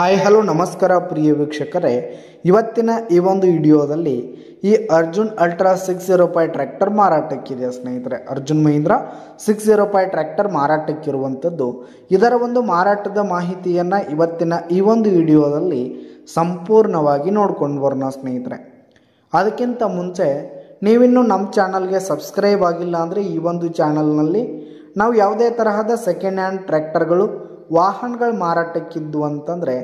Hi hello ನಮಸ್ಕಾರ ಪ್ರಿಯ ವೀಕ್ಷಕರೇ, ಇವತ್ತಿನ ಈ ಒಂದು ವಿಡಿಯೋದಲ್ಲಿ ಈ ಅರ್ಜುನ್ ಅಲ್ಟ್ರಾ 605 ಟ್ರ್ಯಾಕ್ಟರ್ ಮಾರಾಟಕ್ಕಿದೆ ಸ್ನೇಹಿತರೆ. ಅರ್ಜುನ್ ಮಹೀಂದ್ರ 605 ಟ್ರ್ಯಾಕ್ಟರ್ ಮಾರಾಟಕ್ಕಿರುವಂಥದ್ದು. ಇದರ ಒಂದು ಮಾರಾಟದ ಮಾಹಿತಿಯನ್ನು ಇವತ್ತಿನ ಈ ಒಂದು ವಿಡಿಯೋದಲ್ಲಿ ಸಂಪೂರ್ಣವಾಗಿ ನೋಡ್ಕೊಂಡು ಬರೋಣ ಸ್ನೇಹಿತರೆ. ಅದಕ್ಕಿಂತ ಮುಂಚೆ ನೀವಿನ್ನೂ ನಮ್ಮ ಚಾನಲ್ಗೆ ಸಬ್ಸ್ಕ್ರೈಬ್ ಆಗಿಲ್ಲ ಅಂದರೆ ಈ ಒಂದು ಚಾನಲ್ನಲ್ಲಿ ನಾವು ಯಾವುದೇ ತರಹದ ಸೆಕೆಂಡ್ ಹ್ಯಾಂಡ್ ಟ್ರ್ಯಾಕ್ಟರ್ಗಳು ವಾಹನಗಳು ಮಾರಾಟಕ್ಕಿದ್ದು ಅಂತಂದರೆ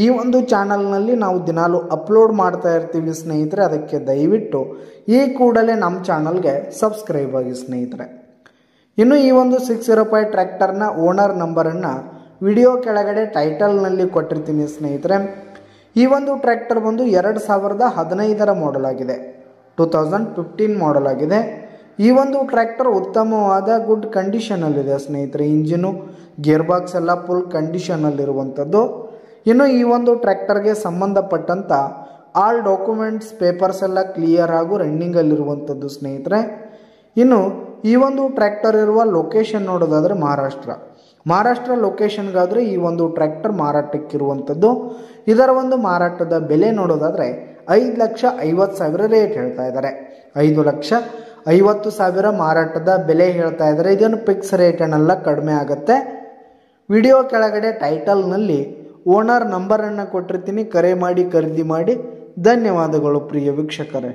ಈ ಒಂದು ಚಾನಲ್ನಲ್ಲಿ ನಾವು ದಿನಾಲು ಅಪ್ಲೋಡ್ ಮಾಡ್ತಾ ಇರ್ತೀವಿ ಸ್ನೇಹಿತರೆ. ಅದಕ್ಕೆ ದಯವಿಟ್ಟು ಈ ಕೂಡಲೇ ನಮ್ಮ ಚಾನಲ್ಗೆ ಸಬ್ಸ್ಕ್ರೈಬ್ ಆಗಿ ಸ್ನೇಹಿತರೆ. ಇನ್ನು ಈ ಒಂದು 605 ಟ್ರ್ಯಾಕ್ಟರ್ನ ಓನರ್ ನಂಬರನ್ನು ವಿಡಿಯೋ ಕೆಳಗಡೆ ಟೈಟಲ್ನಲ್ಲಿ ಕೊಟ್ಟಿರ್ತೀನಿ ಸ್ನೇಹಿತರೆ. ಈ ಒಂದು ಟ್ರ್ಯಾಕ್ಟರ್ ಬಂದು 2015ರ ಮಾಡೆಲ್ ಆಗಿದೆ, 2015 ಮಾಡೆಲ್ ಆಗಿದೆ. ಈ ಒಂದು ಟ್ರ್ಯಾಕ್ಟರ್ ಉತ್ತಮವಾದ ಗುಡ್ ಕಂಡೀಷನಲ್ಲಿದೆ ಸ್ನೇಹಿತರೆ. ಇಂಜಿನು ಗೇರ್ ಬಾಕ್ಸ್ ಎಲ್ಲ ಫುಲ್ ಕಂಡೀಷನಲ್ಲಿರುವಂಥದ್ದು. ಇನ್ನು ಈ ಒಂದು ಟ್ರ್ಯಾಕ್ಟರ್ಗೆ ಸಂಬಂಧಪಟ್ಟಂಥ ಆಲ್ ಡಾಕ್ಯುಮೆಂಟ್ಸ್ ಪೇಪರ್ಸ್ ಎಲ್ಲ ಕ್ಲಿಯರ್ ಹಾಗೂ ರನ್ನಿಂಗಲ್ಲಿರುವಂಥದ್ದು ಸ್ನೇಹಿತರೆ. ಇನ್ನು ಈ ಒಂದು ಟ್ರ್ಯಾಕ್ಟರ್ ಇರುವ ಲೊಕೇಶನ್ ನೋಡೋದಾದರೆ ಮಹಾರಾಷ್ಟ್ರ ಲೊಕೇಶನ್ಗಾದರೆ ಈ ಒಂದು ಟ್ರ್ಯಾಕ್ಟರ್ ಮಾರಾಟಕ್ಕಿರುವಂಥದ್ದು. ಇದರ ಒಂದು ಮಾರಾಟದ ಬೆಲೆ ನೋಡೋದಾದರೆ 5,50,000 ರೇಟ್ ಹೇಳ್ತಾ ಇದ್ದಾರೆ. 5,50,000 ಮಾರಾಟದ ಬೆಲೆ ಹೇಳ್ತಾ ಇದ್ದಾರೆ. ಇದನ್ನು ಫಿಕ್ಸ್ ರೇಟ್ ಏನಲ್ಲ, ಕಡಿಮೆ ಆಗುತ್ತೆ. ವಿಡಿಯೋ ಕೆಳಗಡೆ ಟೈಟಲ್ನಲ್ಲಿ ಓನರ್ ನಂಬರನ್ನು ಕೊಟ್ಟಿರ್ತೀನಿ, ಕರೆ ಮಾಡಿ ಖರೀದಿ ಮಾಡಿ. ಧನ್ಯವಾದಗಳು ಪ್ರಿಯ ವೀಕ್ಷಕರೇ.